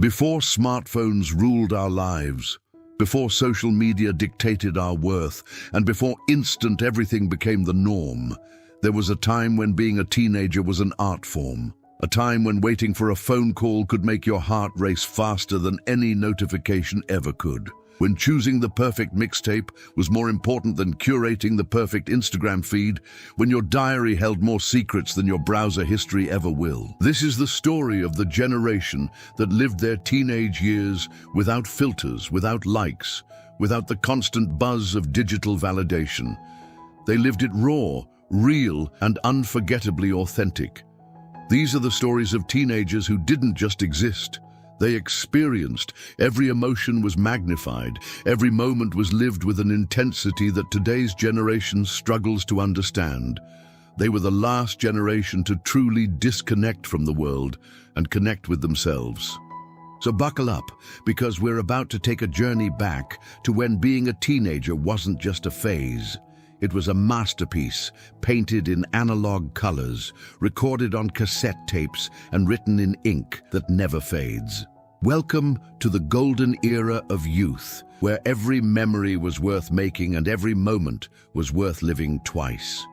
Before smartphones ruled our lives, before social media dictated our worth, and before instant everything became the norm, there was a time when being a teenager was an art form. A time when waiting for a phone call could make your heart race faster than any notification ever could. When choosing the perfect mixtape was more important than curating the perfect Instagram feed. When your diary held more secrets than your browser history ever will. This is the story of the generation that lived their teenage years without filters, without likes, without the constant buzz of digital validation. They lived it raw, real, and unforgettably authentic. These are the stories of teenagers who didn't just exist. They experienced. Every emotion was magnified. Every moment was lived with an intensity that today's generation struggles to understand. They were the last generation to truly disconnect from the world and connect with themselves. So buckle up, because we're about to take a journey back to when being a teenager wasn't just a phase. It was a masterpiece, painted in analog colors, recorded on cassette tapes, and written in ink that never fades. Welcome to the golden era of youth, where every memory was worth making and every moment was worth living twice.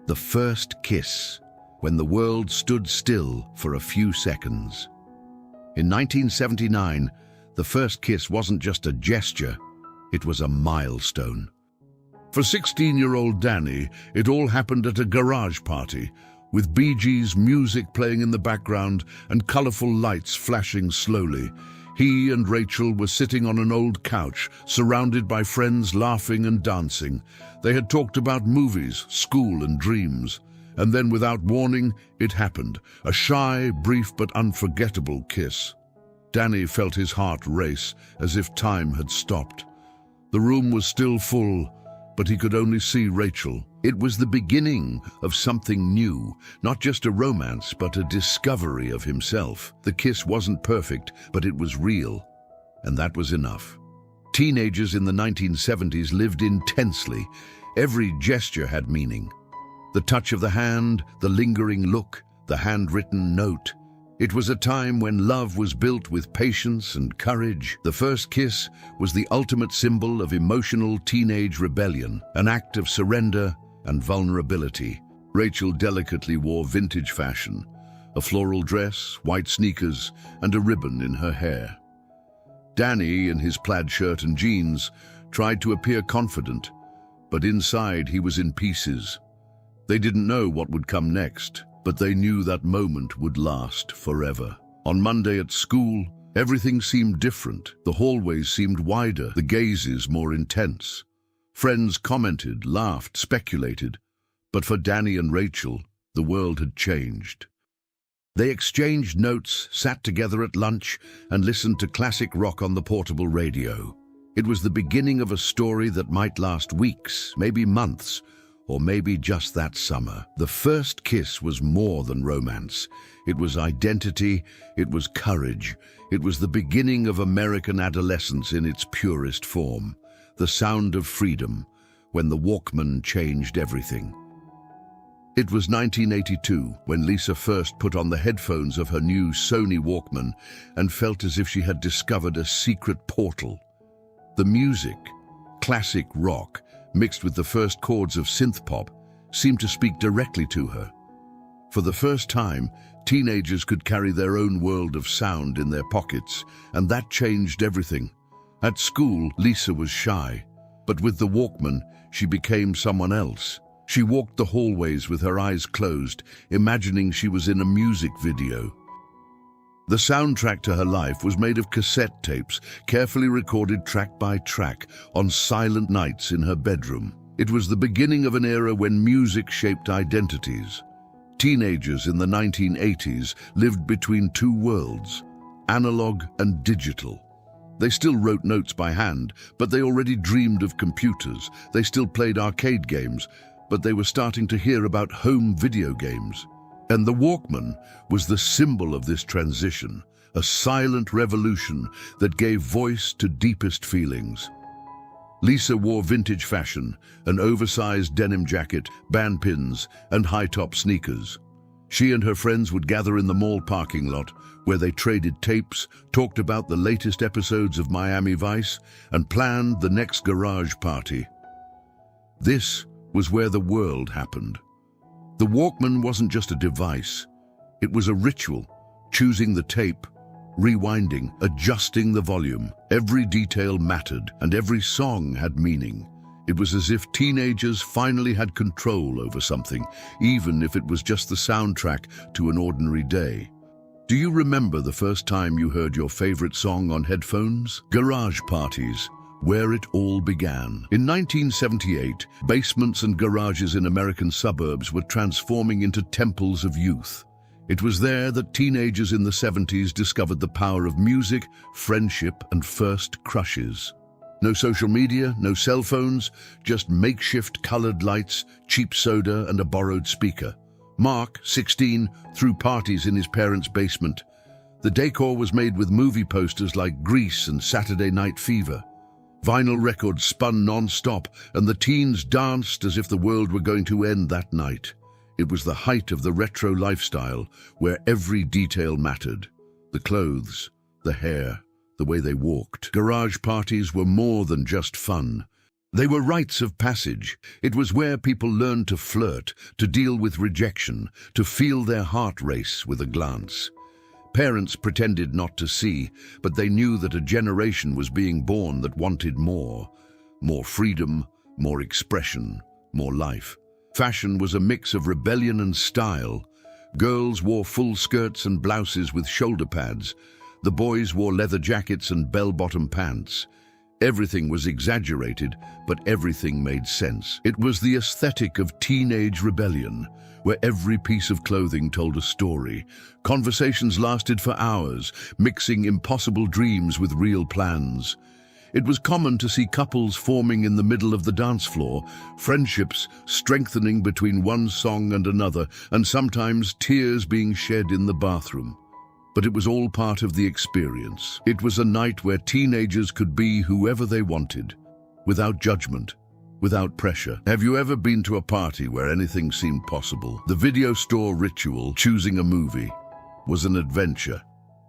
The first kiss, when the world stood still for a few seconds. In 1979, the first kiss wasn't just a gesture, it was a milestone. For 16-year-old Danny, it all happened at a garage party, with Bee Gees music playing in the background and colorful lights flashing slowly. He and Rachel were sitting on an old couch, surrounded by friends laughing and dancing. They had talked about movies, school, and dreams. And then, without warning, it happened. A shy, brief, but unforgettable kiss. Danny felt his heart race, as if time had stopped. The room was still full, but he could only see Rachel. It was the beginning of something new, not just a romance, but a discovery of himself. The kiss wasn't perfect, but it was real, and that was enough. Teenagers in the 1970s lived intensely. Every gesture had meaning. The touch of the hand, the lingering look, the handwritten note. It was a time when love was built with patience and courage. The first kiss was the ultimate symbol of emotional teenage rebellion, an act of surrender and vulnerability. Rachel delicately wore vintage fashion, a floral dress, white sneakers, and a ribbon in her hair. Danny, in his plaid shirt and jeans, tried to appear confident, but inside he was in pieces. They didn't know what would come next, but they knew that moment would last forever. On Monday at school, everything seemed different. The hallways seemed wider, the gazes more intense. Friends commented, laughed, speculated. But for Danny and Rachel, the world had changed. They exchanged notes, sat together at lunch, and listened to classic rock on the portable radio. It was the beginning of a story that might last weeks, maybe months, or maybe just that summer. The first kiss was more than romance. It was identity, it was courage. It was the beginning of American adolescence in its purest form. The sound of freedom, when the Walkman changed everything. It was 1982 when Lisa first put on the headphones of her new Sony Walkman and felt as if she had discovered a secret portal. The music, classic rock, mixed with the first chords of synth-pop, seemed to speak directly to her. For the first time, teenagers could carry their own world of sound in their pockets, and that changed everything. At school, Lisa was shy, but with the Walkman, she became someone else. She walked the hallways with her eyes closed, imagining she was in a music video. The soundtrack to her life was made of cassette tapes, carefully recorded track by track, on silent nights in her bedroom. It was the beginning of an era when music shaped identities. Teenagers in the 1980s lived between two worlds, analog and digital. They still wrote notes by hand, but they already dreamed of computers. They still played arcade games, but they were starting to hear about home video games. And the Walkman was the symbol of this transition, a silent revolution that gave voice to deepest feelings. Lisa wore vintage fashion, an oversized denim jacket, band pins, and high-top sneakers. She and her friends would gather in the mall parking lot, where they traded tapes, talked about the latest episodes of Miami Vice, and planned the next garage party. This was where the world happened. The Walkman wasn't just a device. It was a ritual, choosing the tape, rewinding, adjusting the volume. Every detail mattered, and every song had meaning. It was as if teenagers finally had control over something, even if it was just the soundtrack to an ordinary day. Do you remember the first time you heard your favorite song on headphones? Garage parties, where it all began. In 1978, basements and garages in American suburbs were transforming into temples of youth. It was there that teenagers in the 70s discovered the power of music, friendship, and first crushes. No social media, no cell phones, just makeshift colored lights, cheap soda, and a borrowed speaker. Mark, 16, threw parties in his parents' basement. The decor was made with movie posters like Grease and Saturday Night Fever. Vinyl records spun non-stop, and the teens danced as if the world were going to end that night. It was the height of the retro lifestyle, where every detail mattered. The clothes, the hair, the way they walked. Garage parties were more than just fun. They were rites of passage. It was where people learned to flirt, to deal with rejection, to feel their heart race with a glance. Parents pretended not to see, but they knew that a generation was being born that wanted more. More freedom, more expression, more life. Fashion was a mix of rebellion and style. Girls wore full skirts and blouses with shoulder pads. The boys wore leather jackets and bell-bottom pants. Everything was exaggerated, but everything made sense. It was the aesthetic of teenage rebellion, where every piece of clothing told a story. Conversations lasted for hours, mixing impossible dreams with real plans. It was common to see couples forming in the middle of the dance floor, friendships strengthening between one song and another, and sometimes tears being shed in the bathroom. But it was all part of the experience. It was a night where teenagers could be whoever they wanted, without judgment, without pressure. Have you ever been to a party where anything seemed possible? The video store ritual, choosing a movie, was an adventure.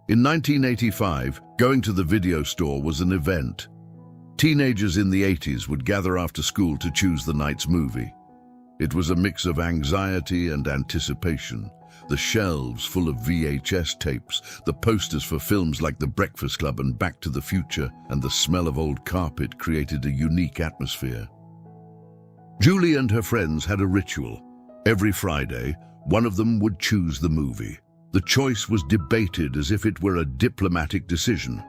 In 1985, going to the video store was an event. Teenagers in the 80s would gather after school to choose the night's movie. It was a mix of anxiety and anticipation. The shelves full of VHS tapes, the posters for films like The Breakfast Club and Back to the Future, and the smell of old carpet created a unique atmosphere. Julie and her friends had a ritual. Every Friday, one of them would choose the movie. The choice was debated as if it were a diplomatic decision.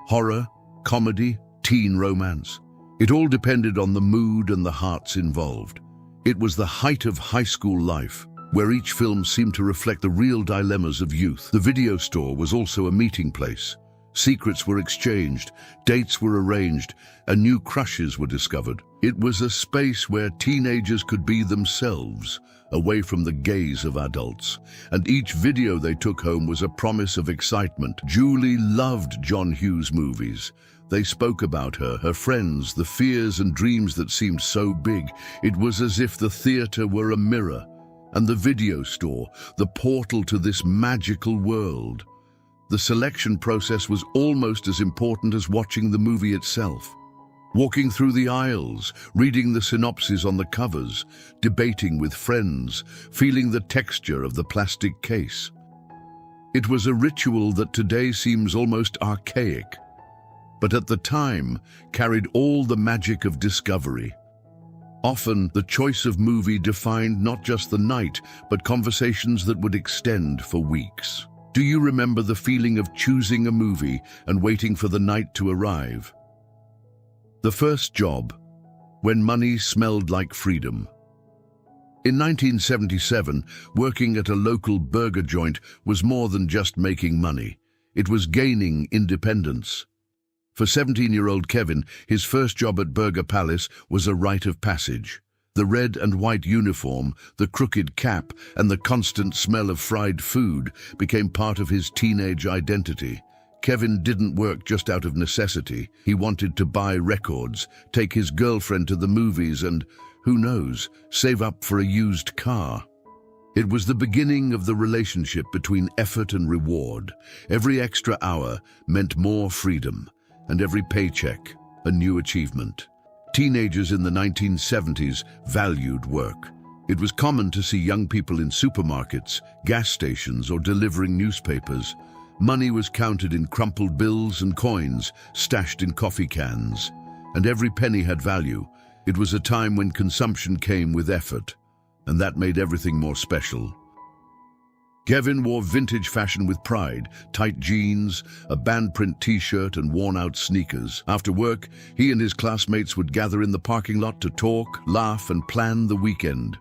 Horror, comedy, teen romance. It all depended on the mood and the hearts involved. It was the height of high school life, where each film seemed to reflect the real dilemmas of youth. The video store was also a meeting place. Secrets were exchanged, dates were arranged, and new crushes were discovered. It was a space where teenagers could be themselves, away from the gaze of adults. And each video they took home was a promise of excitement. Julie loved John Hughes movies. They spoke about her friends, the fears and dreams that seemed so big. It was as if the theater were a mirror, and the video store, the portal to this magical world. The selection process was almost as important as watching the movie itself. Walking through the aisles, reading the synopses on the covers, debating with friends, feeling the texture of the plastic case. It was a ritual that today seems almost archaic, but at the time carried all the magic of discovery. Often, the choice of movie defined not just the night, but conversations that would extend for weeks. Do you remember the feeling of choosing a movie and waiting for the night to arrive? The first job, when money smelled like freedom. In 1977, working at a local burger joint was more than just making money. It was gaining independence. For 17-year-old Kevin, his first job at Burger Palace was a rite of passage. The red and white uniform, the crooked cap, and the constant smell of fried food became part of his teenage identity. Kevin didn't work just out of necessity. He wanted to buy records, take his girlfriend to the movies, and, who knows, save up for a used car. It was the beginning of the relationship between effort and reward. Every extra hour meant more freedom, and every paycheck a new achievement. Teenagers in the 1970s valued work. It was common to see young people in supermarkets, gas stations, or delivering newspapers. Money was counted in crumpled bills and coins stashed in coffee cans, and every penny had value. It was a time when consumption came with effort, and that made everything more special. Kevin wore vintage fashion with pride, tight jeans, a band-print t-shirt and worn-out sneakers. After work, he and his classmates would gather in the parking lot to talk, laugh, and plan the weekend.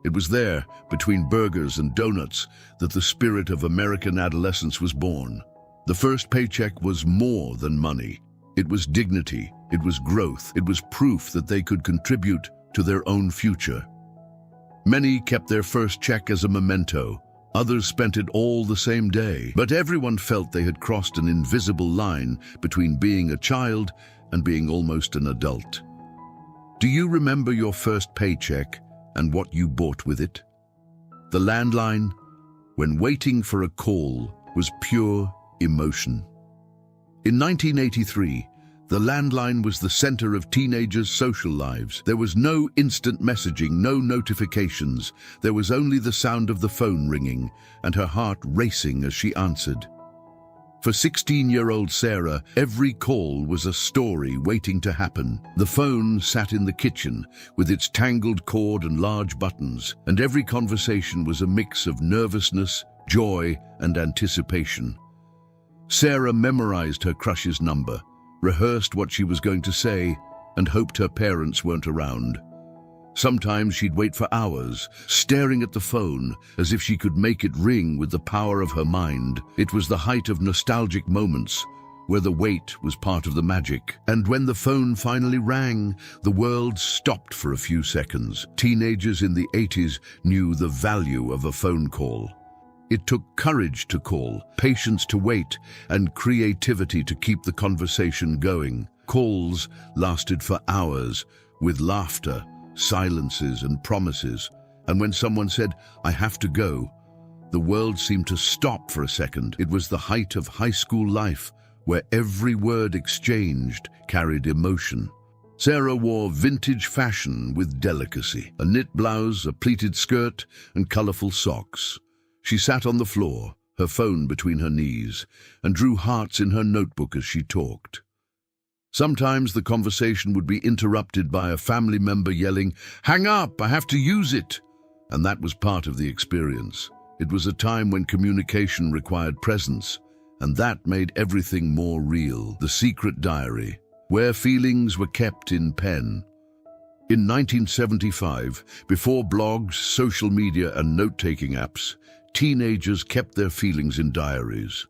It was there, between burgers and donuts, that the spirit of American adolescence was born. The first paycheck was more than money. It was dignity, it was growth, it was proof that they could contribute to their own future. Many kept their first check as a memento. Others spent it all the same day. But everyone felt they had crossed an invisible line between being a child and being almost an adult. Do you remember your first paycheck and what you bought with it? The landline, when waiting for a call, was pure emotion. In 1983, the landline was the center of teenagers' social lives. There was no instant messaging, no notifications. There was only the sound of the phone ringing and her heart racing as she answered. For 16-year-old Sarah, every call was a story waiting to happen. The phone sat in the kitchen with its tangled cord and large buttons, and every conversation was a mix of nervousness, joy, and anticipation. Sarah memorized her crush's number, rehearsed what she was going to say, and hoped her parents weren't around. Sometimes she'd wait for hours, staring at the phone as if she could make it ring with the power of her mind. It was the height of nostalgic moments, where the wait was part of the magic. And when the phone finally rang, the world stopped for a few seconds. Teenagers in the 80s knew the value of a phone call. It took courage to call, patience to wait, and creativity to keep the conversation going. Calls lasted for hours, with laughter, silences, and promises. And when someone said, "I have to go," the world seemed to stop for a second. It was the height of high school life, where every word exchanged carried emotion. Sarah wore vintage fashion with delicacy, a knit blouse, a pleated skirt, and colorful socks. She sat on the floor, her phone between her knees, and drew hearts in her notebook as she talked. Sometimes the conversation would be interrupted by a family member yelling, "Hang up, I have to use it!" And that was part of the experience. It was a time when communication required presence, and that made everything more real. The secret diary, where feelings were kept in pen. In 1975, before blogs, social media, and note-taking apps, teenagers kept their feelings in diaries.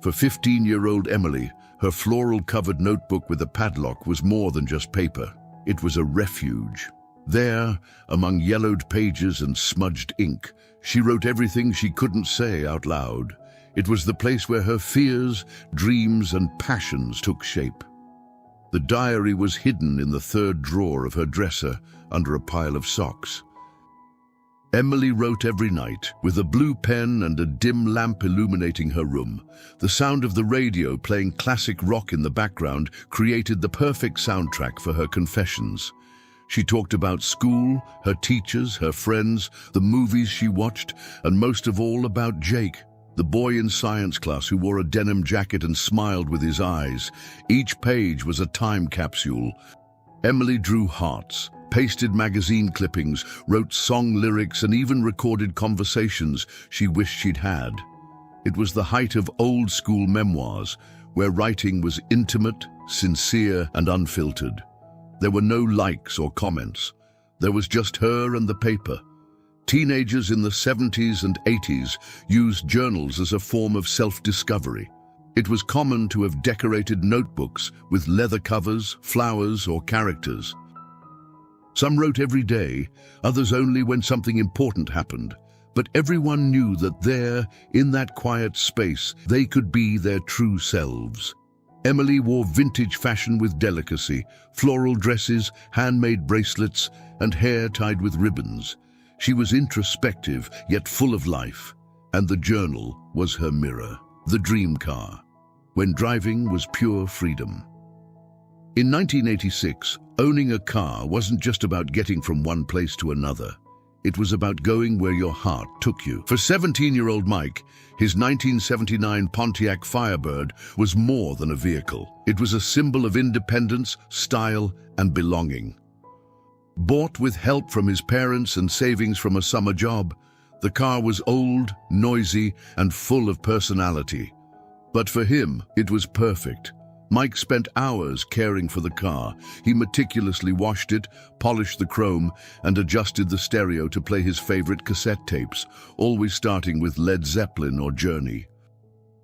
For 15-year-old Emily, her floral-covered notebook with a padlock was more than just paper. It was a refuge. There, among yellowed pages and smudged ink, she wrote everything she couldn't say out loud. It was the place where her fears, dreams, and passions took shape. The diary was hidden in the third drawer of her dresser under a pile of socks. Emily wrote every night, with a blue pen and a dim lamp illuminating her room. The sound of the radio playing classic rock in the background created the perfect soundtrack for her confessions. She talked about school, her teachers, her friends, the movies she watched, and most of all about Jake, the boy in science class who wore a denim jacket and smiled with his eyes. Each page was a time capsule. Emily drew hearts, pasted magazine clippings, wrote song lyrics, and even recorded conversations she wished she'd had. It was the height of old-school memoirs, where writing was intimate, sincere, and unfiltered. There were no likes or comments. There was just her and the paper. Teenagers in the 70s and 80s used journals as a form of self-discovery. It was common to have decorated notebooks with leather covers, flowers, or characters. Some wrote every day, others only when something important happened. But everyone knew that there, in that quiet space, they could be their true selves. Emily wore vintage fashion with delicacy, floral dresses, handmade bracelets, and hair tied with ribbons. She was introspective, yet full of life, and the journal was her mirror, the dream car, when driving was pure freedom. In 1986, owning a car wasn't just about getting from one place to another. It was about going where your heart took you. For 17-year-old Mike, his 1979 Pontiac Firebird was more than a vehicle. It was a symbol of independence, style, and belonging. Bought with help from his parents and savings from a summer job, the car was old, noisy, and full of personality. But for him, it was perfect. Mike spent hours caring for the car. He meticulously washed it, polished the chrome, and adjusted the stereo to play his favorite cassette tapes, always starting with Led Zeppelin or Journey.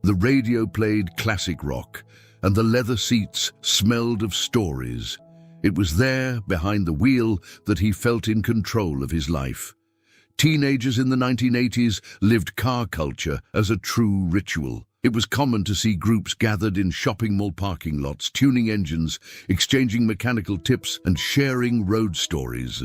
The radio played classic rock, and the leather seats smelled of stories. It was there, behind the wheel, that he felt in control of his life. Teenagers in the 1980s lived car culture as a true ritual. It was common to see groups gathered in shopping mall parking lots, tuning engines, exchanging mechanical tips, and sharing road stories.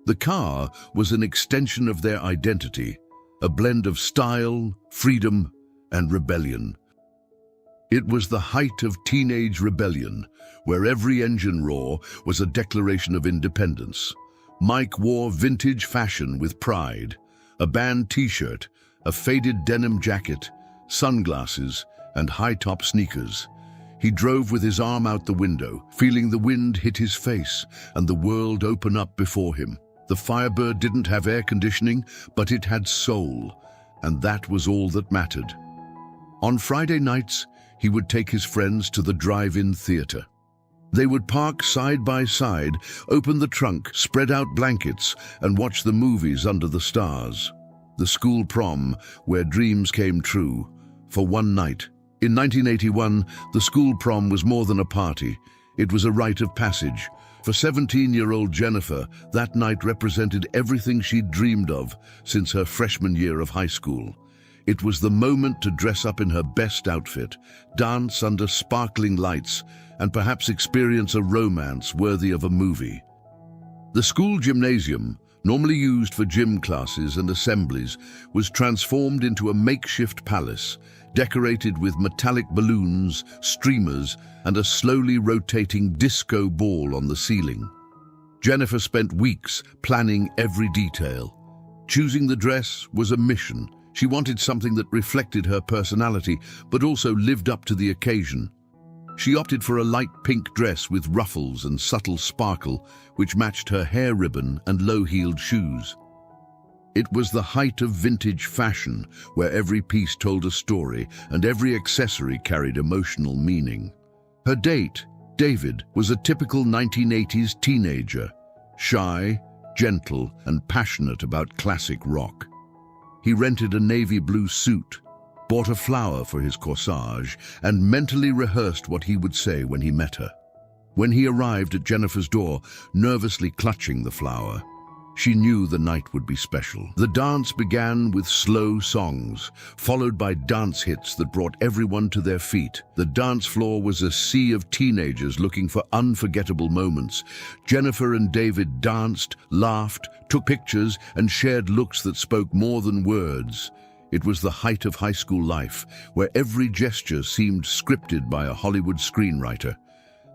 The car was an extension of their identity, a blend of style, freedom, and rebellion. It was the height of teenage rebellion, where every engine roar was a declaration of independence. Mike wore vintage fashion with pride, a band t-shirt, a faded denim jacket, sunglasses, and high-top sneakers. He drove with his arm out the window, feeling the wind hit his face and the world open up before him. The Firebird didn't have air conditioning, but it had soul, and that was all that mattered. On Friday nights, he would take his friends to the drive-in theater. They would park side by side, open the trunk, spread out blankets, and watch the movies under the stars. The school prom, where dreams came true, for one night. In 1981, the school prom was more than a party. It was a rite of passage. For 17-year-old Jennifer, that night represented everything she'd dreamed of since her freshman year of high school. It was the moment to dress up in her best outfit, dance under sparkling lights, and perhaps experience a romance worthy of a movie. The school gymnasium, normally used for gym classes and assemblies, was transformed into a makeshift palace, decorated with metallic balloons, streamers, and a slowly rotating disco ball on the ceiling. Jennifer spent weeks planning every detail. Choosing the dress was a mission. She wanted something that reflected her personality, but also lived up to the occasion. She opted for a light pink dress with ruffles and subtle sparkle, which matched her hair ribbon and low-heeled shoes. It was the height of vintage fashion, where every piece told a story and every accessory carried emotional meaning. Her date, David, was a typical 1980s teenager, shy, gentle, and passionate about classic rock. He rented a navy blue suit, bought a flower for his corsage, and mentally rehearsed what he would say when he met her. When he arrived at Jennifer's door, nervously clutching the flower, she knew the night would be special. The dance began with slow songs, followed by dance hits that brought everyone to their feet. The dance floor was a sea of teenagers looking for unforgettable moments. Jennifer and David danced, laughed, took pictures, and shared looks that spoke more than words. It was the height of high school life, where every gesture seemed scripted by a Hollywood screenwriter.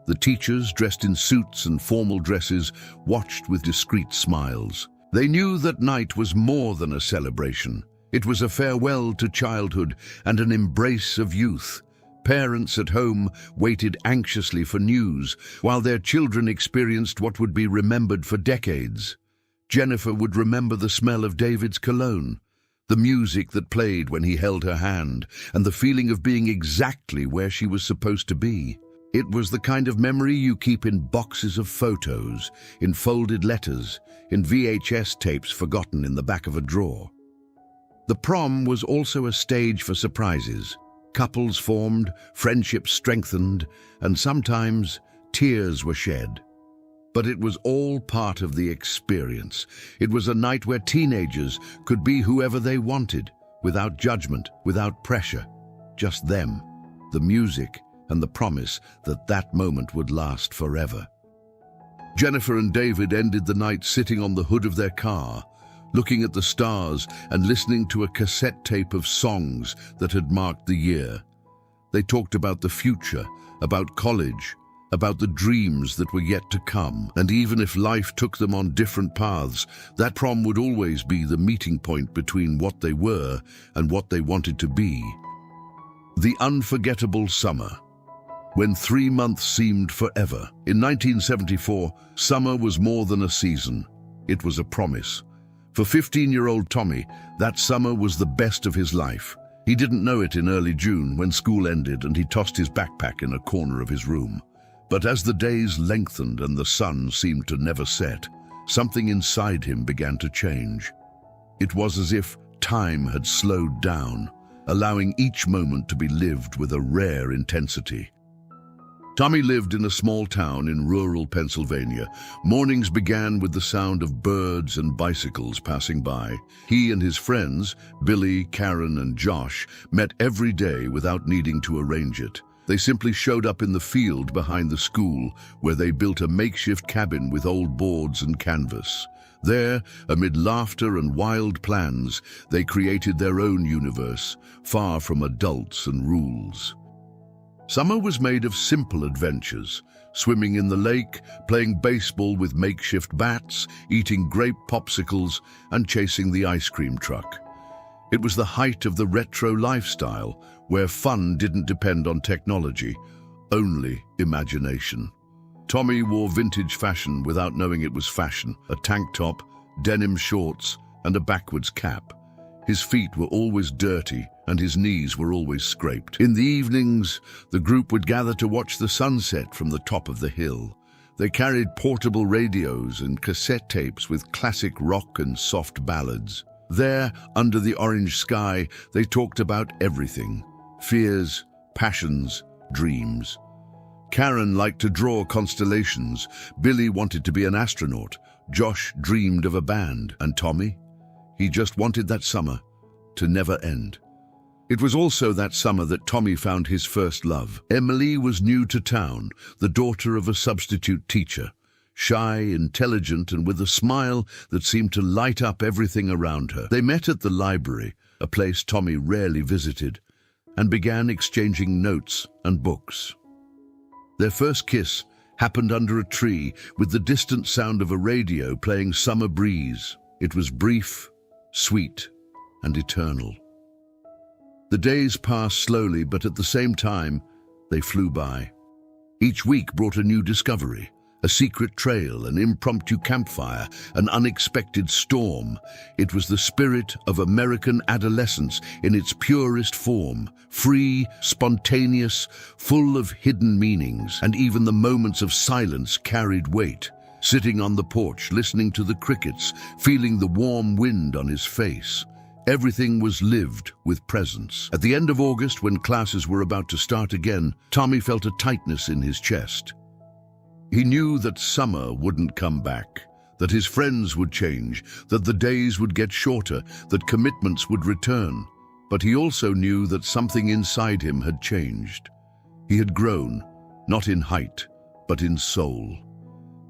The teachers, dressed in suits and formal dresses, watched with discreet smiles. They knew that night was more than a celebration. It was a farewell to childhood and an embrace of youth. Parents at home waited anxiously for news, while their children experienced what would be remembered for decades. Jennifer would remember the smell of David's cologne, the music that played when he held her hand, and the feeling of being exactly where she was supposed to be. It was the kind of memory you keep in boxes of photos, in folded letters, in VHS tapes forgotten in the back of a drawer. The prom was also a stage for surprises. Couples formed, friendships strengthened, and sometimes tears were shed. But it was all part of the experience. It was a night where teenagers could be whoever they wanted, without judgment, without pressure. Just them, the music, and the promise that that moment would last forever. Jennifer and David ended the night sitting on the hood of their car, looking at the stars and listening to a cassette tape of songs that had marked the year. They talked about the future, about college, about the dreams that were yet to come. And even if life took them on different paths, that prom would always be the meeting point between what they were and what they wanted to be. The unforgettable summer, when 3 months seemed forever. In 1974, summer was more than a season. It was a promise. For 15-year-old Tommy, that summer was the best of his life. He didn't know it in early June when school ended and he tossed his backpack in a corner of his room. But as the days lengthened and the sun seemed to never set, something inside him began to change. It was as if time had slowed down, allowing each moment to be lived with a rare intensity. Tommy lived in a small town in rural Pennsylvania. Mornings began with the sound of birds and bicycles passing by. He and his friends, Billy, Karen, and Josh, met every day without needing to arrange it. They simply showed up in the field behind the school, where they built a makeshift cabin with old boards and canvas. There, amid laughter and wild plans, they created their own universe, far from adults and rules. Summer was made of simple adventures, swimming in the lake, playing baseball with makeshift bats, eating grape popsicles, and chasing the ice cream truck. It was the height of the retro lifestyle, where fun didn't depend on technology, only imagination. Tommy wore vintage fashion without knowing it was fashion, a tank top, denim shorts, and a backwards cap. His feet were always dirty, and his knees were always scraped. In the evenings, the group would gather to watch the sunset from the top of the hill. They carried portable radios and cassette tapes with classic rock and soft ballads. There, under the orange sky, they talked about everything: fears, passions, dreams. Karen liked to draw constellations. Billy wanted to be an astronaut. Josh dreamed of a band. And Tommy? He just wanted that summer to never end. It was also that summer that Tommy found his first love. Emily was new to town, the daughter of a substitute teacher. Shy, intelligent, and with a smile that seemed to light up everything around her. They met at the library, a place Tommy rarely visited, and began exchanging notes and books. Their first kiss happened under a tree with the distant sound of a radio playing Summer Breeze. It was brief, sweet, and eternal. The days passed slowly, but at the same time, they flew by. Each week brought a new discovery. A secret trail, an impromptu campfire, an unexpected storm. It was the spirit of American adolescence in its purest form, free, spontaneous, full of hidden meanings, and even the moments of silence carried weight. Sitting on the porch, listening to the crickets, feeling the warm wind on his face. Everything was lived with presence. At the end of August, when classes were about to start again, Tommy felt a tightness in his chest. He knew that summer wouldn't come back, that his friends would change, that the days would get shorter, that commitments would return. But he also knew that something inside him had changed. He had grown, not in height, but in soul.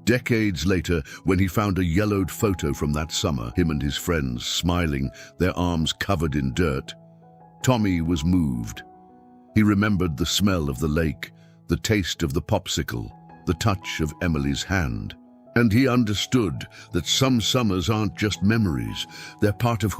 Decades later, when he found a yellowed photo from that summer, him and his friends smiling, their arms covered in dirt, Tommy was moved. He remembered the smell of the lake, the taste of the popsicle, the touch of Emily's hand. And he understood that some summers aren't just memories, they're part of who